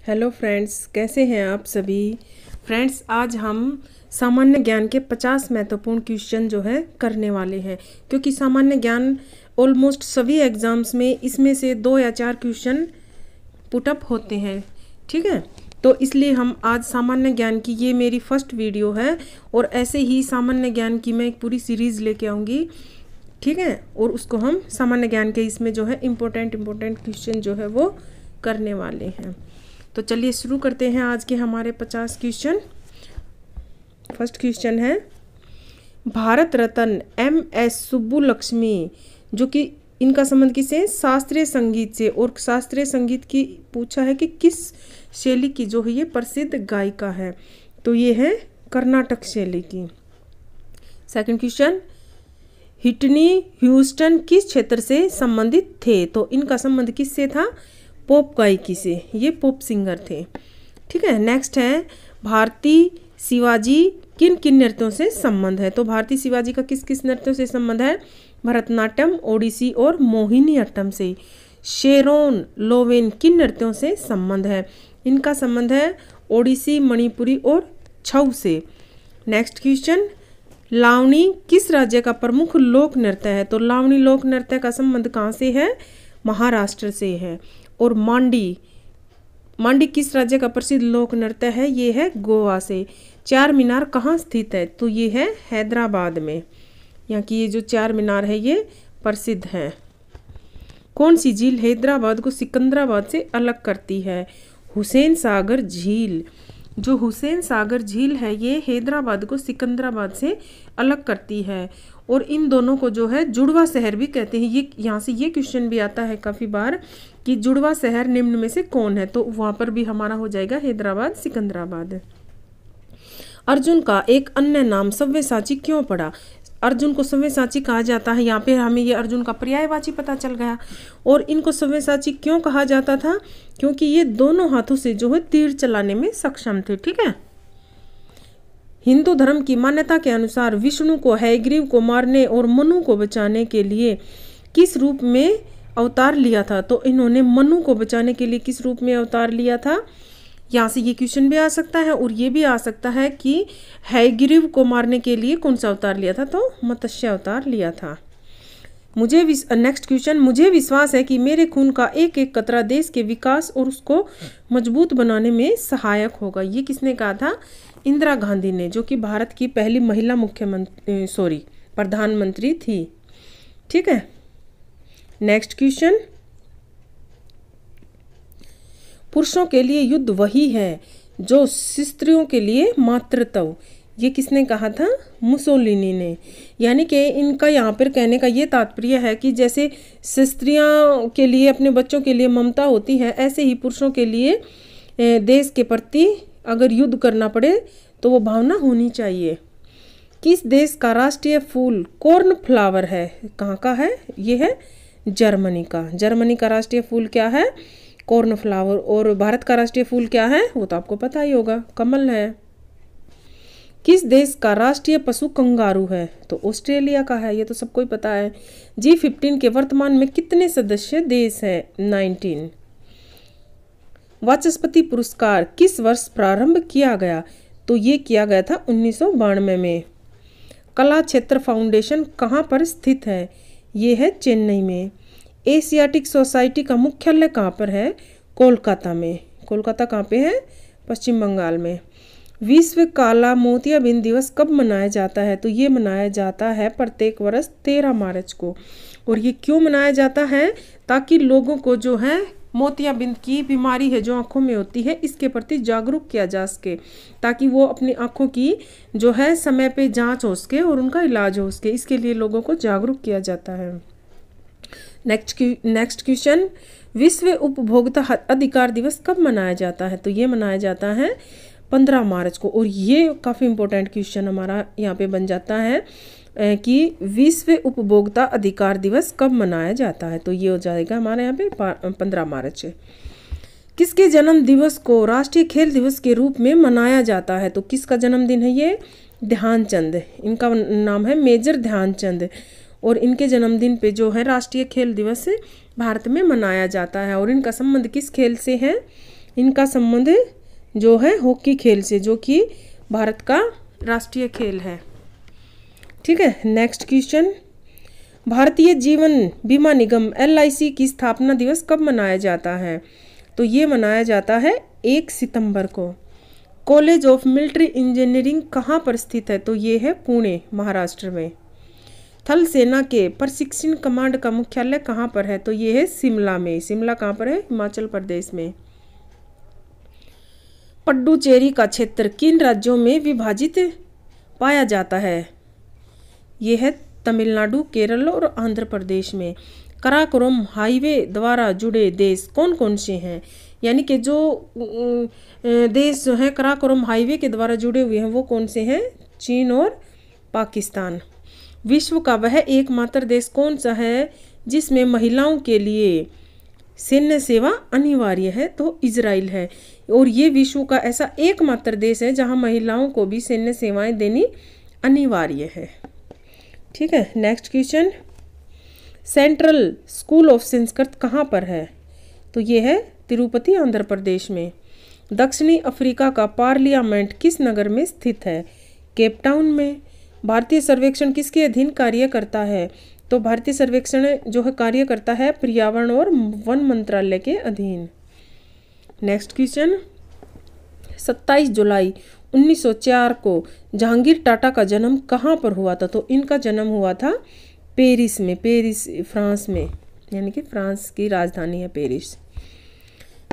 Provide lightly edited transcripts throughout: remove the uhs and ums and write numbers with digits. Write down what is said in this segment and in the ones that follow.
Hello friends, कैसे हैं आप सभी। फ्रेंड्स, आज हम सामान्य ज्ञान के 50 महत्वपूर्ण क्वेश्चन जो है करने वाले हैं, क्योंकि सामान्य ज्ञान ऑलमोस्ट सभी एग्जाम्स में इसमें से 2 या 4 क्वेश्चन पुटअप होते हैं। ठीक है, तो इसलिए हम आज सामान्य ज्ञान की, ये मेरी फर्स्ट वीडियो है और ऐसे ही सामान्य ज्ञान की मैं एक पूरी सीरीज़ लेके आऊँगी। ठीक है, और उसको हम सामान्य ज्ञान के इसमें जो है इम्पोर्टेंट क्वेश्चन जो है वो करने वाले हैं। तो चलिए शुरू करते हैं आज के हमारे 50 क्वेश्चन। फर्स्ट क्वेश्चन है, भारत रत्न MS सुब्बुलक्ष्मी, जो कि इनका संबंध किससे, शास्त्रीय संगीत से, और शास्त्रीय संगीत की पूछा है कि किस शैली की जो है ये प्रसिद्ध गायिका है, तो ये है कर्नाटक शैली की। सेकंड क्वेश्चन, व्हिटनी ह्यूस्टन किस क्षेत्र से संबंधित थे, तो इनका संबंध किससे था, पॉप गायकी से, ये पॉप सिंगर थे। ठीक है, नेक्स्ट है, भारती शिवाजी किन किन नृत्यों से संबंध है, तो भारती शिवाजी का किस किस नृत्यों से संबंध है, भरतनाट्यम, ओडिसी और मोहिनीअट्टम से। शेरोन लोवेन किन नृत्यों से संबंध है, इनका संबंध है ओडिसी, मणिपुरी और छऊ से। नेक्स्ट क्वेश्चन, लावनी किस राज्य का प्रमुख लोक नृत्य है, तो लावनी लोक नृत्य का संबंध कहाँ से है, महाराष्ट्र से है। और मांडी किस राज्य का प्रसिद्ध लोक नृत्य है, ये है गोवा से। चार मीनार कहाँ स्थित है, तो ये है हैदराबाद में। यहाँ की ये जो चार मीनार है ये प्रसिद्ध है। कौन सी झील हैदराबाद को सिकंदराबाद से अलग करती है, हुसैन सागर झील। जो हुसैन सागर झील है ये हैदराबाद को सिकंदराबाद से अलग करती है, और इन दोनों को जो है जुड़वा शहर भी कहते हैं। ये यहाँ से ये क्वेश्चन भी आता है काफ़ी बार कि जुड़वा शहर निम्न में से कौन है, तो वहाँ पर भी हमारा हो जाएगा हैदराबाद सिकंदराबाद। अर्जुन का एक अन्य नाम सव्यसाची क्यों पड़ा, अर्जुन को सव्यसाची कहा जाता है, यहाँ पे हमें ये अर्जुन का पर्यायवाची पता चल गया। और इनको सव्यसाची क्यों कहा जाता था, क्योंकि ये दोनों हाथों से जो है तीर चलाने में सक्षम थे। ठीक है, हिंदू धर्म की मान्यता के अनुसार विष्णु को हयग्रीव को मारने और मनु को बचाने के लिए किस रूप में अवतार लिया था, तो इन्होंने मनु को बचाने के लिए किस रूप में अवतार लिया था। यहाँ से ये क्वेश्चन भी आ सकता है और ये भी आ सकता है कि हयग्रीव को मारने के लिए कौन सा अवतार लिया था, तो मत्स्य अवतार लिया था। नेक्स्ट क्वेश्चन, मुझे विश्वास है कि मेरे खून का एक एक कतरा देश के विकास और उसको मजबूत बनाने में सहायक होगा। ये किसने कहा था, इंदिरा गांधी ने, जो कि भारत की पहली महिला प्रधानमंत्री थी। ठीक है, नेक्स्ट क्वेश्चन, पुरुषों के लिए युद्ध वही है जो स्त्रियों के लिए मातृत्व। ये किसने कहा था, मुसोलिनी ने। यानी कि इनका यहाँ पर कहने का ये तात्पर्य है कि जैसे स्त्रियों के लिए अपने बच्चों के लिए ममता होती है, ऐसे ही पुरुषों के लिए देश के प्रति अगर युद्ध करना पड़े तो वो भावना होनी चाहिए। किस देश का राष्ट्रीय फूल कॉर्न फ्लावर है, कहाँ का है, ये है जर्मनी का। जर्मनी का राष्ट्रीय फूल क्या है, कॉर्न फ्लावर। और भारत का राष्ट्रीय फूल क्या है, वो तो आपको पता ही होगा, कमल है। किस देश का राष्ट्रीय पशु कंगारू है, तो ऑस्ट्रेलिया का है, ये तो सबको ही पता है। G15 के वर्तमान में कितने सदस्य देश है, 19। वाचस्पति पुरस्कार किस वर्ष प्रारंभ किया गया, तो ये किया गया था 1992 में। कला क्षेत्र फाउंडेशन कहाँ पर स्थित है, ये है चेन्नई में। एशियाटिक सोसाइटी का मुख्यालय कहाँ पर है, कोलकाता में। कोलकाता कहाँ पे है, पश्चिम बंगाल में। विश्व काला मोतियाबिंद दिवस कब मनाया जाता है, तो ये मनाया जाता है प्रत्येक वर्ष 13 मार्च को। और ये क्यों मनाया जाता है, ताकि लोगों को जो है मोतियाबिंद की बीमारी है जो आँखों में होती है, इसके प्रति जागरूक किया जा सके, ताकि वो अपनी आँखों की जो है समय पे जांच हो सके और उनका इलाज हो सके। इसके लिए लोगों को जागरूक किया जाता है। नेक्स्ट क्वेश्चन, विश्व उपभोक्ता अधिकार दिवस कब मनाया जाता है, तो ये मनाया जाता है 15 मार्च को। और ये काफ़ी इंपॉर्टेंट क्वेश्चन हमारा यहाँ पे बन जाता है कि विश्व उपभोक्ता अधिकार दिवस कब मनाया जाता है, तो ये हो जाएगा हमारे यहाँ पे 15 मार्च। किसके जन्म दिवस को राष्ट्रीय खेल दिवस के रूप में मनाया जाता है, तो किसका जन्मदिन है, ये ध्यानचंद। इनका नाम है मेजर ध्यानचंद, और इनके जन्मदिन पे जो है राष्ट्रीय खेल दिवस भारत में मनाया जाता है। और इनका संबंध किस खेल से है, इनका संबंध जो है हॉकी खेल से, जो कि भारत का राष्ट्रीय खेल है। ठीक है, नेक्स्ट क्वेश्चन, भारतीय जीवन बीमा निगम LIC की स्थापना दिवस कब मनाया जाता है? तो ये मनाया जाता है 1 सितंबर को। कॉलेज ऑफ मिलिट्री इंजीनियरिंग कहाँ पर स्थित है? तो ये है पुणे, महाराष्ट्र में। थल सेना के प्रशिक्षण कमांड का मुख्यालय कहाँ पर है? तो ये है शिमला में। शिमला कहाँ पर है? हिमाचल प्रदेश में। पुडुचेरी का क्षेत्र किन राज्यों में विभाजित पाया जाता है? ये है तमिलनाडु, केरल और आंध्र प्रदेश में। कराकोरम हाईवे द्वारा जुड़े देश कौन कौन से हैं? यानी कि जो देश जो है कराकोरम हाईवे के द्वारा जुड़े हुए हैं वो कौन से हैं? चीन और पाकिस्तान। विश्व का वह एकमात्र देश कौन सा है जिसमें महिलाओं के लिए सैन्य सेवा अनिवार्य है? तो इजराइल है। और ये विश्व का ऐसा एकमात्र देश है जहां महिलाओं को भी सैन्य सेवाएं देनी अनिवार्य है। ठीक है, next question, central school of Sanskrit कहाँ पर है? तो ये है तिरुपति, आंध्र प्रदेश में। दक्षिणी अफ्रीका का पार्लियामेंट किस नगर में स्थित है? केप टाउन में। भारतीय सर्वेक्षण किसके अधीन कार्य करता है? तो भारतीय सर्वेक्षण जो है कार्य करता है पर्यावरण और वन मंत्रालय के अधीन। नेक्स्ट क्वेश्चन, 27 जुलाई 1904 को जहांगीर टाटा का जन्म कहाँ पर हुआ था? तो इनका जन्म हुआ था पेरिस में, पेरिस फ्रांस में, यानी कि फ्रांस की राजधानी है पेरिस।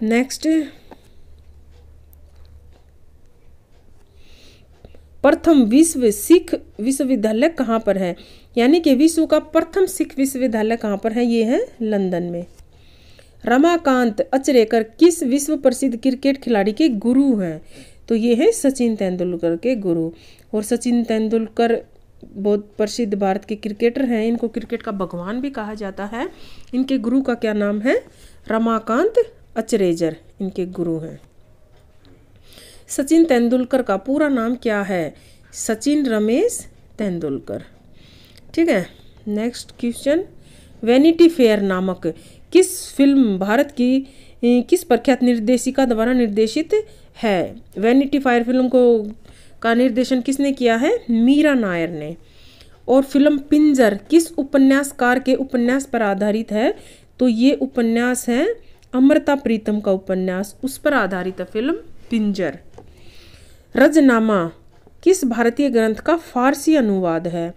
नेक्स्ट, प्रथम विश्व सिख विश्वविद्यालय कहाँ पर है? यानी कि विश्व का प्रथम सिख विश्वविद्यालय कहाँ पर है? ये है लंदन में। रमाकांत अचरेकर किस विश्व प्रसिद्ध क्रिकेट खिलाड़ी के गुरु हैं? तो ये है सचिन तेंदुलकर के गुरु। और सचिन तेंदुलकर बहुत प्रसिद्ध भारत के क्रिकेटर हैं, इनको क्रिकेट का भगवान भी कहा जाता है। इनके गुरु का क्या नाम है? रमाकांत अचरेकर इनके गुरु हैं। सचिन तेंदुलकर का पूरा नाम क्या है? सचिन रमेश तेंदुलकर। ठीक है, नेक्स्ट क्वेश्चन, वैनिटी फेयर नामक किस फिल्म भारत की किस प्रख्यात निर्देशिका द्वारा निर्देशित है? वैनिटी फेयर फिल्म का निर्देशन किसने किया है? मीरा नायर ने। और फिल्म पिंजर किस उपन्यासकार के उपन्यास पर आधारित है? तो ये उपन्यास है अमृता प्रीतम का उपन्यास, उस पर आधारित है फिल्म पिंजर। रजनामा किस भारतीय ग्रंथ का फारसी अनुवाद है?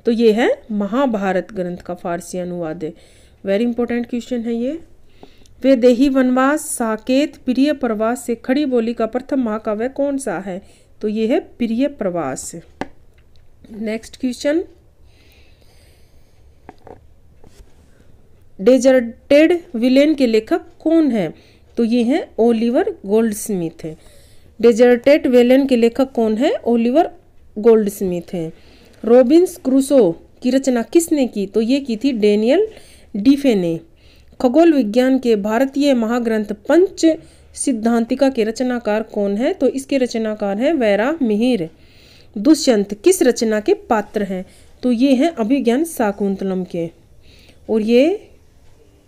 तो ये है महाभारत ग्रंथ का फारसी अनुवाद है। वेरी इंपॉर्टेंट क्वेश्चन है ये। वैदेही वनवास, साकेत, प्रिय प्रवास से खड़ी बोली का प्रथम महाकाव्य कौन सा है? तो ये है प्रिय प्रवास। नेक्स्ट क्वेश्चन, डेजर्टेड विलेन के लेखक कौन है? तो ये है ओलिवर गोल्डस्मिथ है। डेजर्टेड विलेन के लेखक कौन है? ओलिवर गोल्डस्मिथ है। रॉबिन्स क्रूसो की रचना किसने की? तो ये की थी डेनियल डीफे ने। खगोल विज्ञान के भारतीय महाग्रंथ पंच सिद्धांतिका के रचनाकार कौन है? तो इसके रचनाकार हैं वैरा मिहिर। दुष्यंत किस रचना के पात्र हैं? तो ये हैं अभिज्ञान शाकुंतलम के। और ये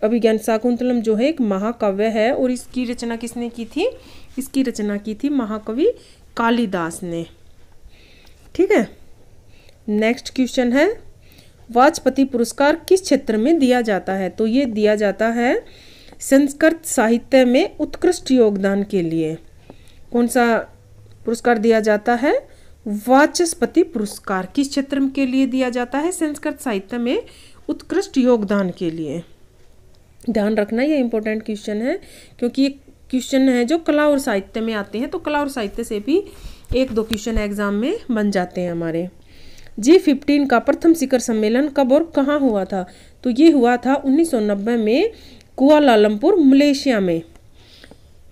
अभिज्ञान शाकुंतलम जो है एक महाकाव्य है और इसकी रचना किसने की थी? इसकी रचना की थी महाकवि कालिदास ने। ठीक है, नेक्स्ट क्वेश्चन है, वाजपेयी पुरस्कार किस क्षेत्र में दिया जाता है? तो ये दिया जाता है संस्कृत साहित्य में उत्कृष्ट योगदान के लिए। कौन सा पुरस्कार दिया जाता है? वाचस्पति पुरस्कार किस क्षेत्र के लिए दिया जाता है? संस्कृत साहित्य में उत्कृष्ट योगदान के लिए। ध्यान रखना, ये इंपॉर्टेंट क्वेश्चन है क्योंकि ये क्वेश्चन है जो कला और साहित्य में आते हैं, तो कला और साहित्य से भी 1-2 क्वेश्चन एग्जाम में बन जाते हैं हमारे। G15 का प्रथम शिखर सम्मेलन कब और कहाँ हुआ था? तो ये हुआ था 1990 में कुआलालंपुर, मलेशिया में।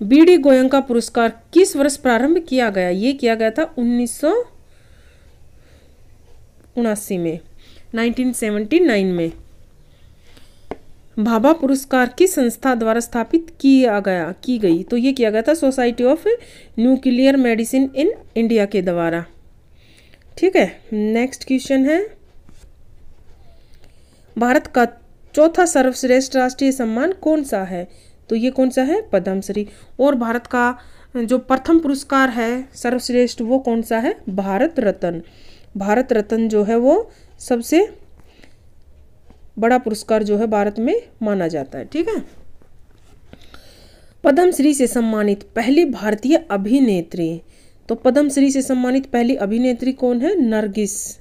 बीडी गोयंका पुरस्कार किस वर्ष प्रारंभ किया गया? ये किया गया था 1979 में, 1979 में। भाभा पुरस्कार किस संस्था द्वारा स्थापित की गई? तो ये किया गया था society of nuclear medicine in India के द्वारा। ठीक है, नेक्स्ट क्वेश्चन है, भारत का चौथा सर्वश्रेष्ठ राष्ट्रीय सम्मान कौन सा है? तो ये कौन सा है, पद्मश्री। और भारत का जो प्रथम पुरस्कार है सर्वश्रेष्ठ वो कौन सा है, भारत रत्न। भारत रत्न जो है वो सबसे बड़ा पुरस्कार जो है भारत में माना जाता है। ठीक है। पद्मश्री से सम्मानित पहली भारतीय अभिनेत्री, तो पद्मश्री से सम्मानित पहली अभिनेत्री कौन है, नरगिस।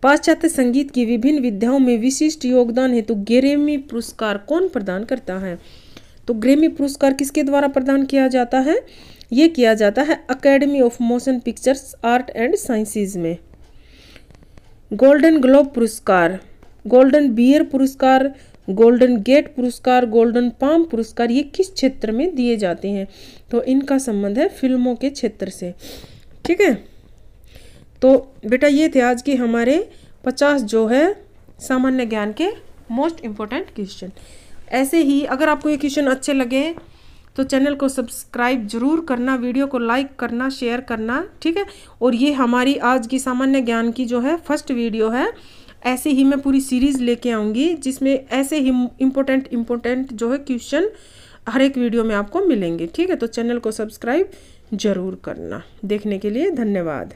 पाश्चात्य संगीत की विभिन्न विधाओं में विशिष्ट योगदान हेतु ग्रैमी पुरस्कार कौन प्रदान करता है, तो ग्रैमी पुरस्कार किसके द्वारा प्रदान किया जाता है, ये किया जाता है academy of motion pictures art and sciences में। गोल्डन ग्लोब पुरस्कार, गोल्डन बियर पुरस्कार, गोल्डन गेट पुरस्कार, गोल्डन पाम पुरस्कार ये किस क्षेत्र में दिए जाते हैं, तो इनका संबंध है फिल्मों के क्षेत्र से। ठीक है। तो बेटा ये थे आज के हमारे 50 जो है सामान्य ज्ञान के मोस्ट इम्पोर्टेंट क्वेश्चन। ऐसे ही अगर आपको ये क्वेश्चन अच्छे लगे तो चैनल को सब्सक्राइब जरूर करना, वीडियो को लाइक करना, शेयर करना। ठीक है। और ये हमारी आज की सामान्य ज्ञान की जो है फर्स्ट वीडियो है। ऐसे ही मैं पूरी सीरीज़ लेके आऊँगी जिसमें ऐसे ही इम्पोर्टेंट जो है क्वेश्चन हर एक वीडियो में आपको मिलेंगे। ठीक है। तो चैनल को सब्सक्राइब जरूर करना। देखने के लिए धन्यवाद।